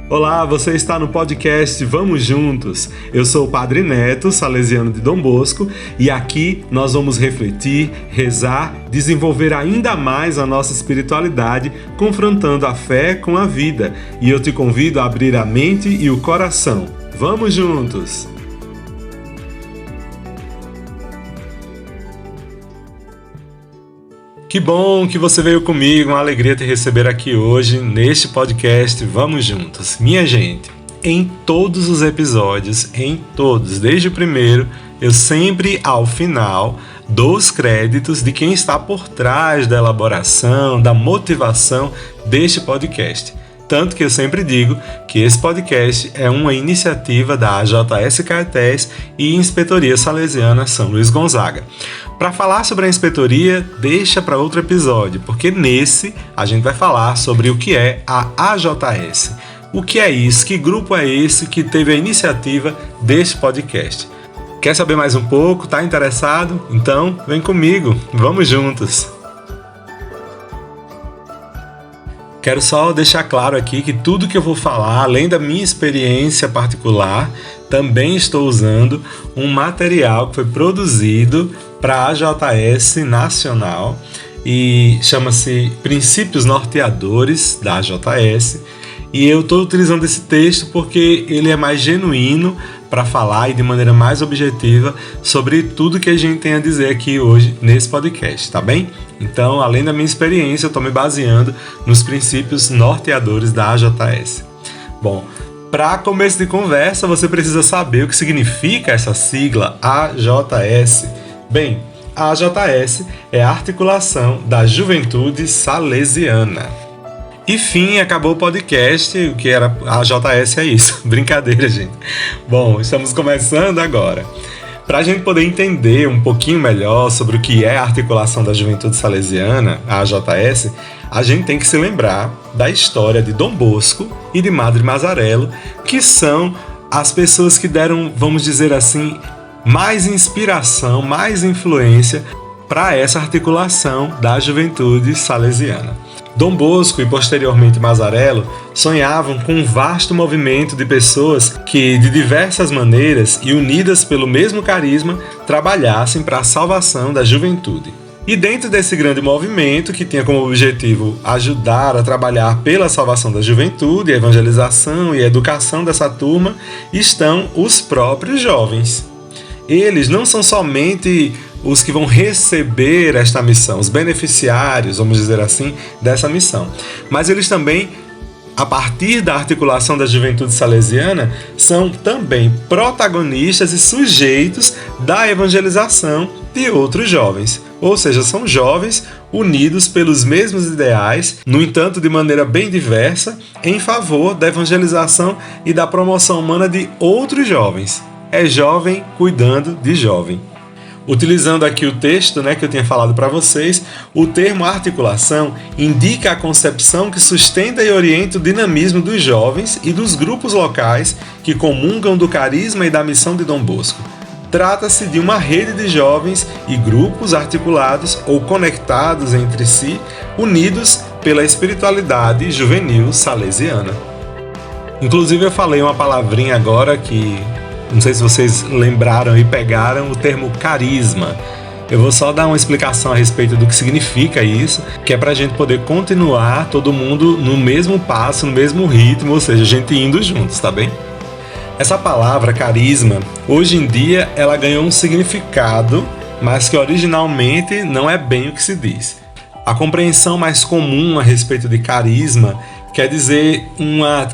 Olá, você está no podcast Vamos Juntos. Eu sou o Padre Neto, salesiano de Dom Bosco, e aqui nós vamos refletir, rezar, desenvolver ainda mais a nossa espiritualidade, confrontando a fé com a vida. E eu te convido a abrir a mente e o coração. Vamos juntos! Que bom que você veio comigo, uma alegria te receber aqui hoje neste podcast Vamos Juntos. Minha gente, em todos os episódios, desde o primeiro, eu sempre ao final dou os créditos de quem está por trás da elaboração, da motivação deste podcast. Tanto que eu sempre digo que esse podcast é uma iniciativa da AJS Caetés e Inspetoria Salesiana São Luís Gonzaga. Para falar sobre a inspetoria, deixa para outro episódio, porque nesse a gente vai falar sobre o que é a AJS. O que é isso? Que grupo é esse que teve a iniciativa deste podcast? Quer saber mais um pouco? Tá interessado? Então vem comigo, vamos juntos! Quero só deixar claro aqui que tudo que eu vou falar, além da minha experiência particular, também estou usando um material que foi produzido para a AJS Nacional e chama-se Princípios Norteadores da AJS. E eu estou utilizando esse texto porque ele é mais genuíno para falar e de maneira mais objetiva sobre tudo que a gente tem a dizer aqui hoje nesse podcast, tá bem? Então, além da minha experiência, eu estou me baseando nos princípios norteadores da AJS. Bom, para começo de conversa, você precisa saber o que significa essa sigla AJS. Bem, a AJS é a Articulação da Juventude Salesiana. E fim, acabou o podcast, o que era a AJS é isso. Brincadeira, gente. Bom, estamos começando agora. Para a gente poder entender um pouquinho melhor sobre o que é a Articulação da Juventude Salesiana, a AJS, a gente tem que se lembrar da história de Dom Bosco e de Madre Mazarello, que são as pessoas que deram, vamos dizer assim, mais inspiração, mais influência para essa articulação da juventude salesiana. Dom Bosco e posteriormente Mazarello sonhavam com um vasto movimento de pessoas que, de diversas maneiras e unidas pelo mesmo carisma, trabalhassem para a salvação da juventude. E dentro desse grande movimento, que tinha como objetivo ajudar a trabalhar pela salvação da juventude, a evangelização e a educação dessa turma, estão os próprios jovens. Eles não são somente os que vão receber esta missão, os beneficiários, vamos dizer assim, dessa missão. Mas eles também, a partir da articulação da juventude salesiana, são também protagonistas e sujeitos da evangelização de outros jovens. Ou seja, são jovens unidos pelos mesmos ideais, no entanto de maneira bem diversa, em favor da evangelização e da promoção humana de outros jovens. É jovem cuidando de jovem. Utilizando aqui o texto que eu tinha falado para vocês, o termo articulação indica a concepção que sustenta e orienta o dinamismo dos jovens e dos grupos locais que comungam do carisma e da missão de Dom Bosco. Trata-se de uma rede de jovens e grupos articulados ou conectados entre si, unidos pela espiritualidade juvenil salesiana. Inclusive eu falei uma palavrinha agora que não sei se vocês lembraram e pegaram o termo carisma. Eu vou só dar uma explicação a respeito do que significa isso, que é para a gente poder continuar todo mundo no mesmo passo, no mesmo ritmo, ou seja, a gente indo juntos, tá bem? Essa palavra carisma, hoje em dia, ela ganhou um significado, mas que originalmente não é bem o que se diz. A compreensão mais comum a respeito de carisma quer dizer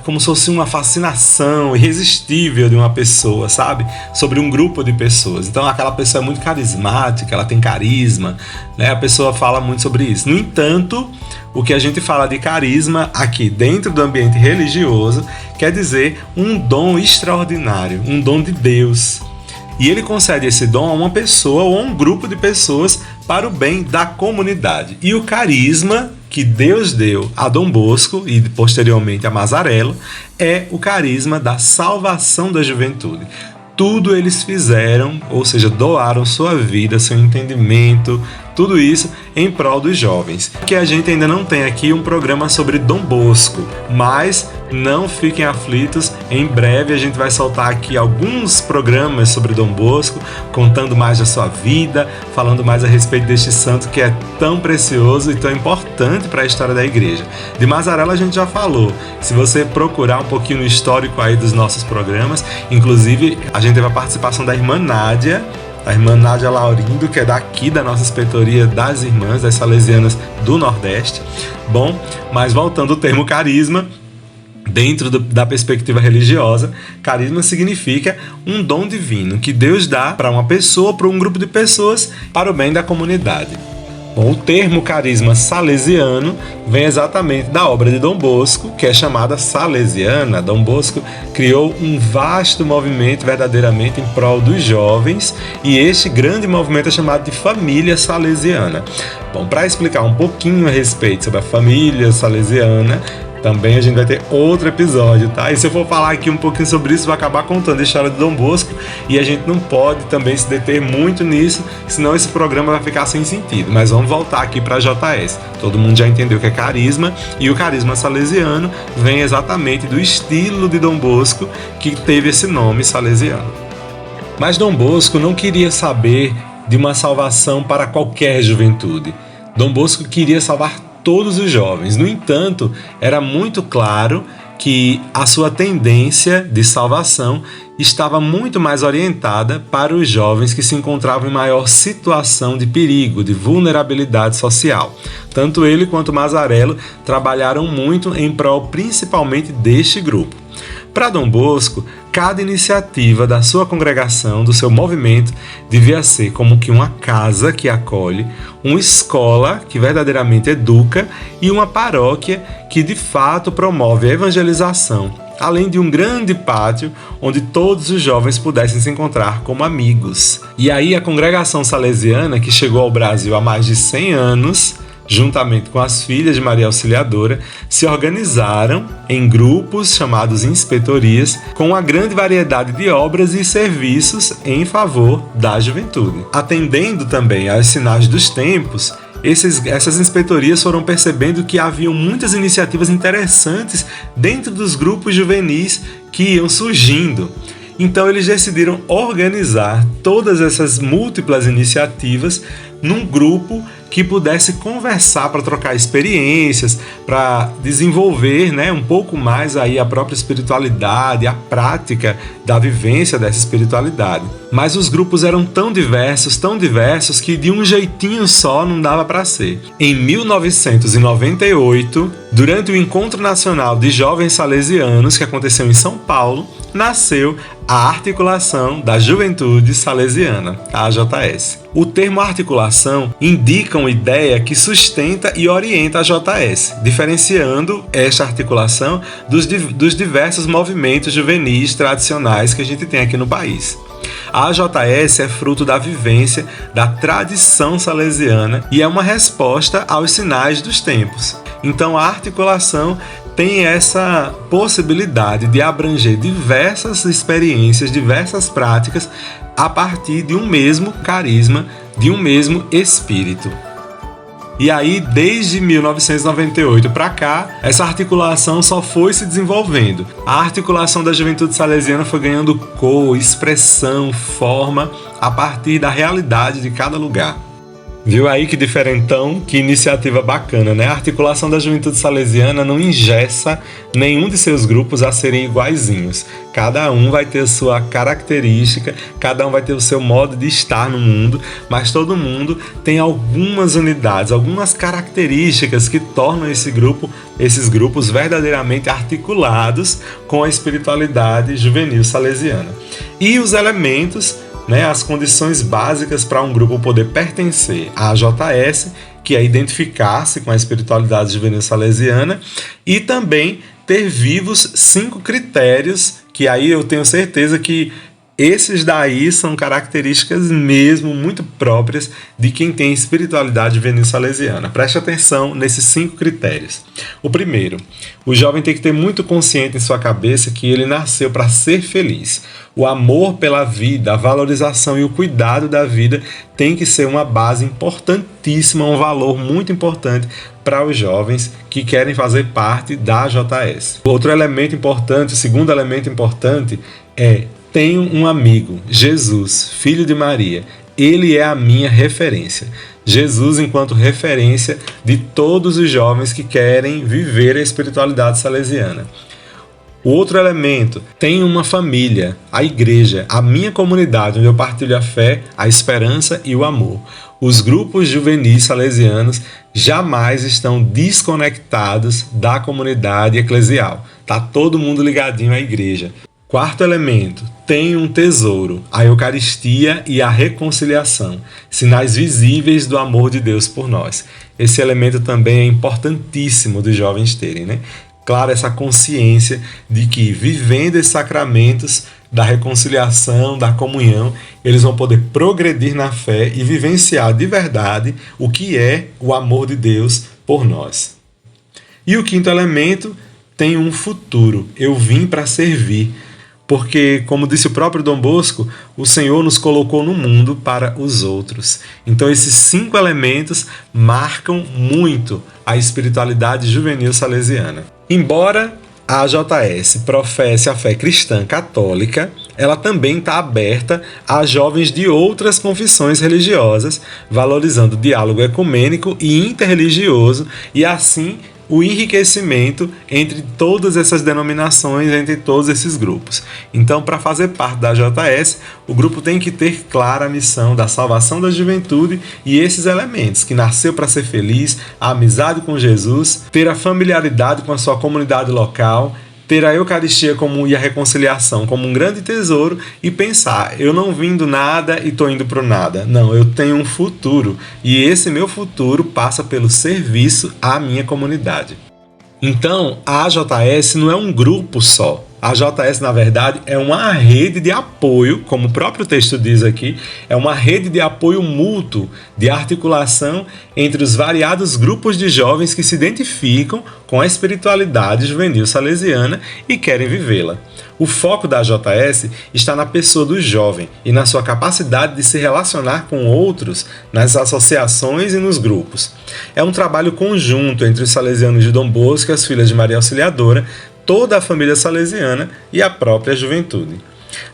como se fosse uma fascinação irresistível de uma pessoa, sabe? Sobre um grupo de pessoas. Então aquela pessoa é muito carismática, ela tem carisma, A pessoa fala muito sobre isso. No entanto, o que a gente fala de carisma aqui dentro do ambiente religioso quer dizer um dom extraordinário, um dom de Deus. E ele concede esse dom a uma pessoa ou a um grupo de pessoas para o bem da comunidade. E o carisma que Deus deu a Dom Bosco e posteriormente a Mazarello é o carisma da salvação da juventude. tudo eles fizeram, ou seja, doaram sua vida, seu entendimento, tudo isso em prol dos jovens. Que a gente ainda não tem aqui um programa sobre Dom Bosco, mas não fiquem aflitos, em breve a gente vai soltar aqui alguns programas sobre Dom Bosco, contando mais da sua vida, falando mais a respeito deste santo que é tão precioso e tão importante para a história da igreja. De Mazarello a gente já falou, se você procurar um pouquinho no histórico aí dos nossos programas, inclusive a gente teve a participação da irmã Nádia, a irmã Nádia Laurindo, que é daqui da nossa inspetoria das irmãs, das salesianas do Nordeste. Bom, mas voltando ao termo carisma, dentro da perspectiva religiosa, carisma significa um dom divino que Deus dá para uma pessoa, para um grupo de pessoas, para o bem da comunidade. Bom, o termo carisma salesiano vem exatamente da obra de Dom Bosco, que é chamada salesiana. Dom Bosco criou um vasto movimento verdadeiramente em prol dos jovens, e este grande movimento é chamado de família salesiana. Bom, para explicar um pouquinho a respeito sobre a família salesiana, também a gente vai ter outro episódio, tá? E se eu for falar aqui um pouquinho sobre isso, vai acabar contando a história de Dom Bosco, e a gente não pode também se deter muito nisso, senão esse programa vai ficar sem sentido. Mas vamos voltar aqui para JS. Todo mundo já entendeu o que é carisma, e o carisma salesiano vem exatamente do estilo de Dom Bosco, que teve esse nome salesiano. Mas Dom Bosco não queria saber de uma salvação para qualquer juventude. Dom Bosco queria salvar todos os jovens. No entanto, era muito claro que a sua tendência de salvação estava muito mais orientada para os jovens que se encontravam em maior situação de perigo, de vulnerabilidade social. Tanto ele quanto Mazarello trabalharam muito em prol principalmente deste grupo. Para Dom Bosco, cada iniciativa da sua congregação, do seu movimento, devia ser como que uma casa que acolhe, uma escola que verdadeiramente educa e uma paróquia que de fato promove a evangelização, além de um grande pátio onde todos os jovens pudessem se encontrar como amigos. E aí a congregação salesiana, que chegou ao Brasil há mais de 100 anos, juntamente com as filhas de Maria Auxiliadora, se organizaram em grupos chamados inspetorias, com uma grande variedade de obras e serviços em favor da juventude. Atendendo também aos sinais dos tempos, essas inspetorias foram percebendo que haviam muitas iniciativas interessantes dentro dos grupos juvenis que iam surgindo. Então eles decidiram organizar todas essas múltiplas iniciativas num grupo que pudesse conversar para trocar experiências, para desenvolver, um pouco mais aí a própria espiritualidade, a prática da vivência dessa espiritualidade. Mas os grupos eram tão diversos que de um jeitinho só não dava para ser. Em 1998, durante o Encontro Nacional de Jovens Salesianos, que aconteceu em São Paulo, nasceu a Articulação da Juventude Salesiana, a AJS. O termo articulação indica uma ideia que sustenta e orienta a JS, diferenciando esta articulação dos diversos movimentos juvenis tradicionais que a gente tem aqui no país. A AJS é fruto da vivência da tradição salesiana e é uma resposta aos sinais dos tempos. Então a articulação tem essa possibilidade de abranger diversas experiências, diversas práticas a partir de um mesmo carisma, de um mesmo espírito. E aí, desde 1998 para cá, essa articulação só foi se desenvolvendo. A articulação da Juventude Salesiana foi ganhando cor, expressão, forma a partir da realidade de cada lugar. Viu aí que diferentão, que iniciativa bacana, né? A articulação da Juventude Salesiana não engessa nenhum de seus grupos a serem iguaizinhos. Cada um vai ter a sua característica, cada um vai ter o seu modo de estar no mundo, mas todo mundo tem algumas unidades, algumas características que tornam esses grupos verdadeiramente articulados com a espiritualidade juvenil salesiana. E os elementos, as condições básicas para um grupo poder pertencer à AJS, que é identificar-se com a espiritualidade juvenil salesiana, e também ter vivos 5 critérios, que aí eu tenho certeza que Esses daí são características mesmo muito próprias de quem tem espiritualidade juvenil salesiana. Preste atenção nesses 5 critérios. O primeiro, o jovem tem que ter muito consciente em sua cabeça que ele nasceu para ser feliz. O amor pela vida, a valorização e o cuidado da vida tem que ser uma base importantíssima, um valor muito importante para os jovens que querem fazer parte da JS. Outro elemento importante, o segundo elemento importante é: tenho um amigo, Jesus, filho de Maria. Ele é a minha referência. Jesus enquanto referência de todos os jovens que querem viver a espiritualidade salesiana. O outro elemento, tenho uma família, a igreja, a minha comunidade, onde eu partilho a fé, a esperança e o amor. Os grupos juvenis salesianos jamais estão desconectados da comunidade eclesial. Está todo mundo ligadinho à igreja. Quarto elemento, tem um tesouro, a Eucaristia e a reconciliação, sinais visíveis do amor de Deus por nós. Esse elemento também é importantíssimo dos jovens terem, né? Claro, essa consciência de que vivendo esses sacramentos da reconciliação, da comunhão, eles vão poder progredir na fé e vivenciar de verdade o que é o amor de Deus por nós. E o quinto elemento, tem um futuro, eu vim para servir. Porque, como disse o próprio Dom Bosco, o Senhor nos colocou no mundo para os outros. Então, esses 5 elementos marcam muito a espiritualidade juvenil salesiana. Embora a JS professe a fé cristã católica, ela também está aberta a jovens de outras confissões religiosas, valorizando o diálogo ecumênico e interreligioso e, assim, o enriquecimento entre todas essas denominações, entre todos esses grupos. Então, para fazer parte da JS, o grupo tem que ter clara a missão da salvação da juventude e esses elementos, que nasceu para ser feliz, a amizade com Jesus, ter a familiaridade com a sua comunidade local, ter a Eucaristia e a reconciliação como um grande tesouro e pensar, eu não vim do nada e estou indo para o nada. Não, eu tenho um futuro e esse meu futuro passa pelo serviço à minha comunidade. Então, a AJS não é um grupo só. A JS, na verdade, é uma rede de apoio, como o próprio texto diz aqui, é uma rede de apoio mútuo, de articulação entre os variados grupos de jovens que se identificam com a espiritualidade juvenil salesiana e querem vivê-la. O foco da JS está na pessoa do jovem e na sua capacidade de se relacionar com outros nas associações e nos grupos. É um trabalho conjunto entre os salesianos de Dom Bosco e as Filhas de Maria Auxiliadora, toda a família salesiana e a própria juventude.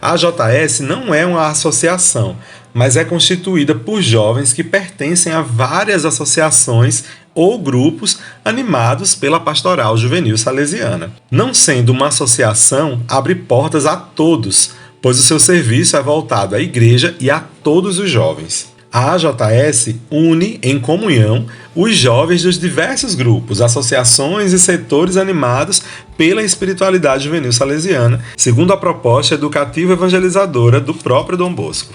A JS não é uma associação, mas é constituída por jovens que pertencem a várias associações ou grupos animados pela pastoral juvenil salesiana. Não sendo uma associação, abre portas a todos, pois o seu serviço é voltado à igreja e a todos os jovens. A AJS une em comunhão os jovens dos diversos grupos, associações e setores animados pela espiritualidade juvenil salesiana, segundo a proposta educativa evangelizadora do próprio Dom Bosco.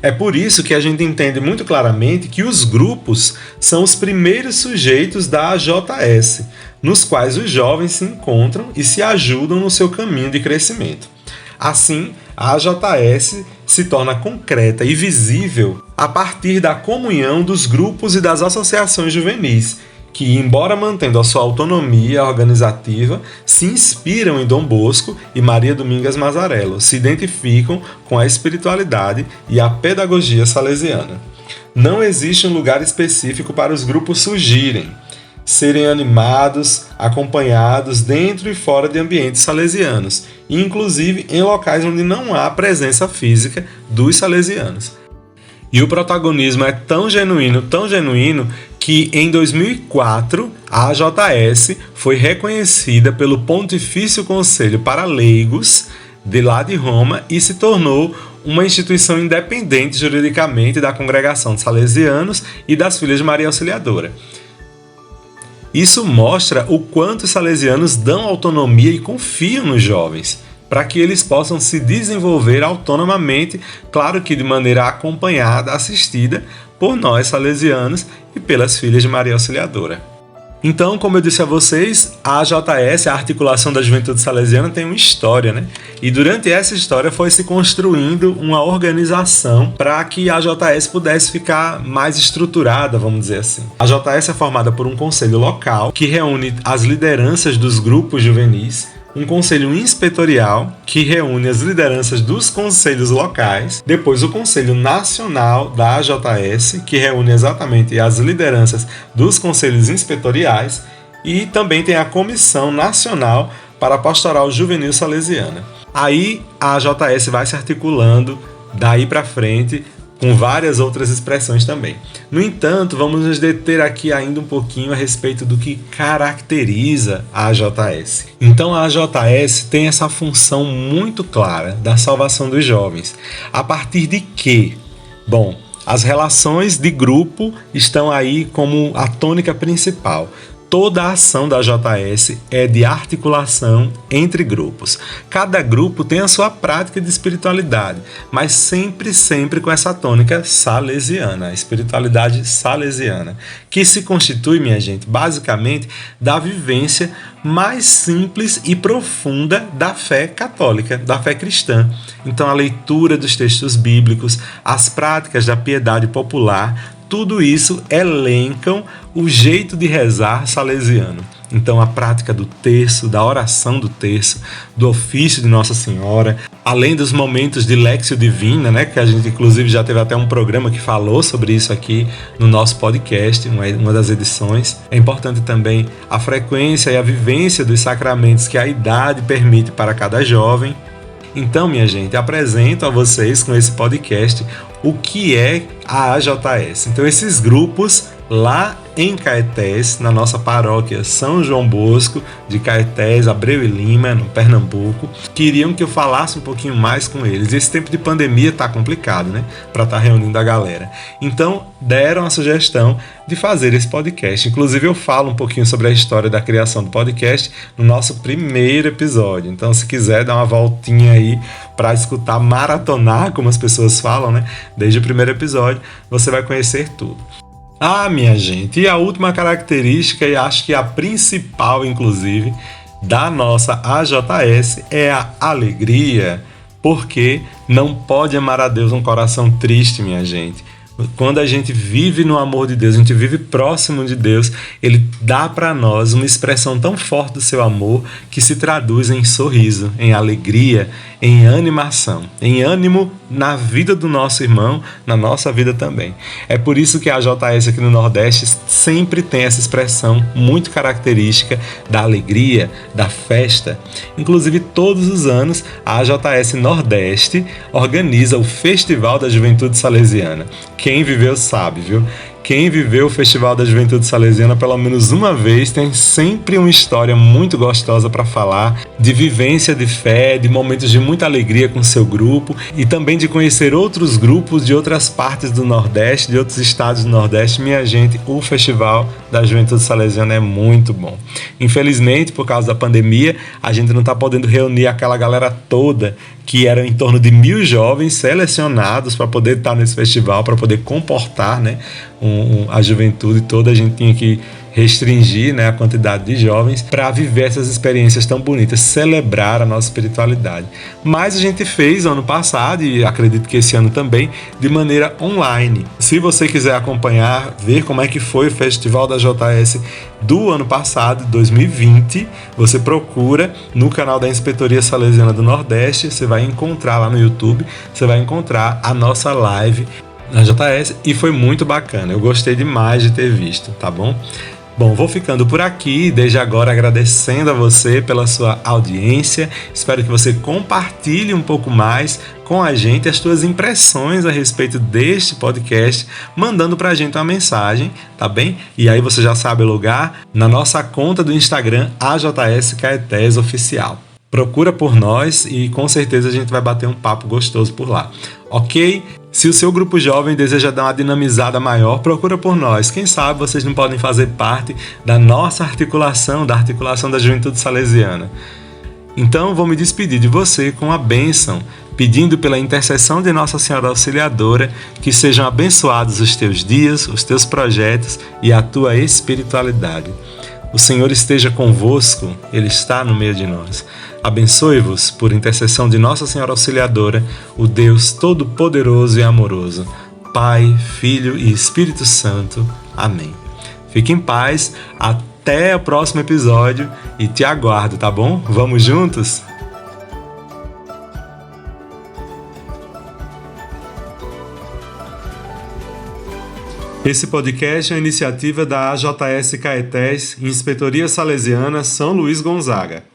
É por isso que a gente entende muito claramente que os grupos são os primeiros sujeitos da AJS, nos quais os jovens se encontram e se ajudam no seu caminho de crescimento. Assim, a AJS se torna concreta e visível a partir da comunhão dos grupos e das associações juvenis, que, embora mantendo a sua autonomia organizativa, se inspiram em Dom Bosco e Maria Domingas Mazzarello, se identificam com a espiritualidade e a pedagogia salesiana. Não existe um lugar específico para os grupos surgirem, serem animados, acompanhados dentro e fora de ambientes salesianos, inclusive em locais onde não há presença física dos salesianos. E o protagonismo é tão genuíno, que em 2004 a AJS foi reconhecida pelo Pontifício Conselho para Leigos de lá de Roma e se tornou uma instituição independente juridicamente da Congregação de Salesianos e das Filhas de Maria Auxiliadora. Isso mostra o quanto os salesianos dão autonomia e confiam nos jovens, para que eles possam se desenvolver autonomamente, claro que de maneira acompanhada, assistida por nós salesianos e pelas Filhas de Maria Auxiliadora. Então, como eu disse a vocês, a AJS, a Articulação da Juventude Salesiana, tem uma história, né? E durante essa história foi se construindo uma organização para que a AJS pudesse ficar mais estruturada, vamos dizer assim. A AJS é formada por um conselho local que reúne as lideranças dos grupos juvenis, um conselho inspetorial que reúne as lideranças dos conselhos locais, depois o Conselho Nacional da AJS, que reúne exatamente as lideranças dos conselhos inspetoriais, e também tem a Comissão Nacional para a Pastoral Juvenil Salesiana. Aí a AJS vai se articulando daí para frente com várias outras expressões também. No entanto, vamos nos deter aqui ainda um pouquinho a respeito do que caracteriza a AJS. Então, a AJS tem essa função muito clara da salvação dos jovens. A partir de quê? Bom, as relações de grupo estão aí como a tônica principal. Toda a ação da AJS é de articulação entre grupos. Cada grupo tem a sua prática de espiritualidade, mas sempre com essa tônica salesiana, a espiritualidade salesiana, que se constitui, minha gente, basicamente da vivência mais simples e profunda da fé católica, da fé cristã. Então, a leitura dos textos bíblicos, as práticas da piedade popular, tudo isso elencam o jeito de rezar salesiano. Então, a prática do terço, da oração do terço, do ofício de Nossa Senhora, além dos momentos de Lectio Divina, né, que a gente inclusive já teve até um programa que falou sobre isso aqui no nosso podcast, uma das edições. É importante também a frequência e a vivência dos sacramentos que a idade permite para cada jovem. Então, minha gente, apresento a vocês com esse podcast o que é a AJS. Então, esses grupos lá em Caetés, na nossa paróquia São João Bosco de Caetés, Abreu e Lima, no Pernambuco, queriam que eu falasse um pouquinho mais com eles. Esse tempo de pandemia tá complicado, né? Para estar reunindo a galera. Então, deram a sugestão de fazer esse podcast. Inclusive, eu falo um pouquinho sobre a história da criação do podcast no nosso primeiro episódio. Então, se quiser dar uma voltinha aí para escutar, maratonar, como as pessoas falam, né? Desde o primeiro episódio, você vai conhecer tudo. Ah, minha gente, e a última característica, e acho que a principal, inclusive, da nossa AJS é a alegria, porque não pode amar a Deus um coração triste, minha gente. Quando a gente vive no amor de Deus, a gente vive próximo de Deus, Ele dá para nós uma expressão tão forte do seu amor que se traduz em sorriso, em alegria, em animação, em ânimo na vida do nosso irmão, na nossa vida também. É por isso que a AJS aqui no Nordeste sempre tem essa expressão muito característica da alegria, da festa. Inclusive, todos os anos, a AJS Nordeste organiza o Festival da Juventude Salesiana. Quem viveu sabe, viu? Quem viveu o Festival da Juventude Salesiana pelo menos uma vez tem sempre uma história muito gostosa para falar, de vivência de fé, de momentos de muita alegria com seu grupo e também de conhecer outros grupos de outras partes do Nordeste, de outros estados do Nordeste. Minha gente, o Festival da Juventude Salesiana é muito bom. Infelizmente, por causa da pandemia, a gente não está podendo reunir aquela galera toda, que eram em torno de 1.000 jovens selecionados para poder estar nesse festival, para poder comportar, né, a juventude toda. A gente tinha que restringir, né, a quantidade de jovens para viver essas experiências tão bonitas, celebrar a nossa espiritualidade. Mas a gente fez ano passado, e acredito que esse ano também, de maneira online. Se você quiser acompanhar, ver como é que foi o Festival da JS do ano passado, 2020, você procura no canal da Inspetoria Salesiana do Nordeste, você vai encontrar lá no YouTube, você vai encontrar a nossa live na JS, e foi muito bacana. Eu gostei demais de ter visto, tá bom? Bom, vou ficando por aqui, desde agora agradecendo a você pela sua audiência. Espero que você compartilhe um pouco mais com a gente as suas impressões a respeito deste podcast, mandando pra gente uma mensagem, tá bem? E aí você já sabe o lugar, na nossa conta do Instagram, AJS Caetés Oficial. Procura por nós e com certeza a gente vai bater um papo gostoso por lá, ok? Se o seu grupo jovem deseja dar uma dinamizada maior, procura por nós. Quem sabe vocês não podem fazer parte da nossa articulação, da articulação da Juventude Salesiana. Então vou me despedir de você com a bênção, pedindo pela intercessão de Nossa Senhora Auxiliadora que sejam abençoados os teus dias, os teus projetos e a tua espiritualidade. O Senhor esteja convosco, Ele está no meio de nós. Abençoe-vos, por intercessão de Nossa Senhora Auxiliadora, o Deus Todo-Poderoso e Amoroso, Pai, Filho e Espírito Santo. Amém. Fique em paz, até o próximo episódio e te aguardo, tá bom? Vamos juntos? Esse podcast é uma iniciativa da AJS Caetés, Inspetoria Salesiana São Luís Gonzaga.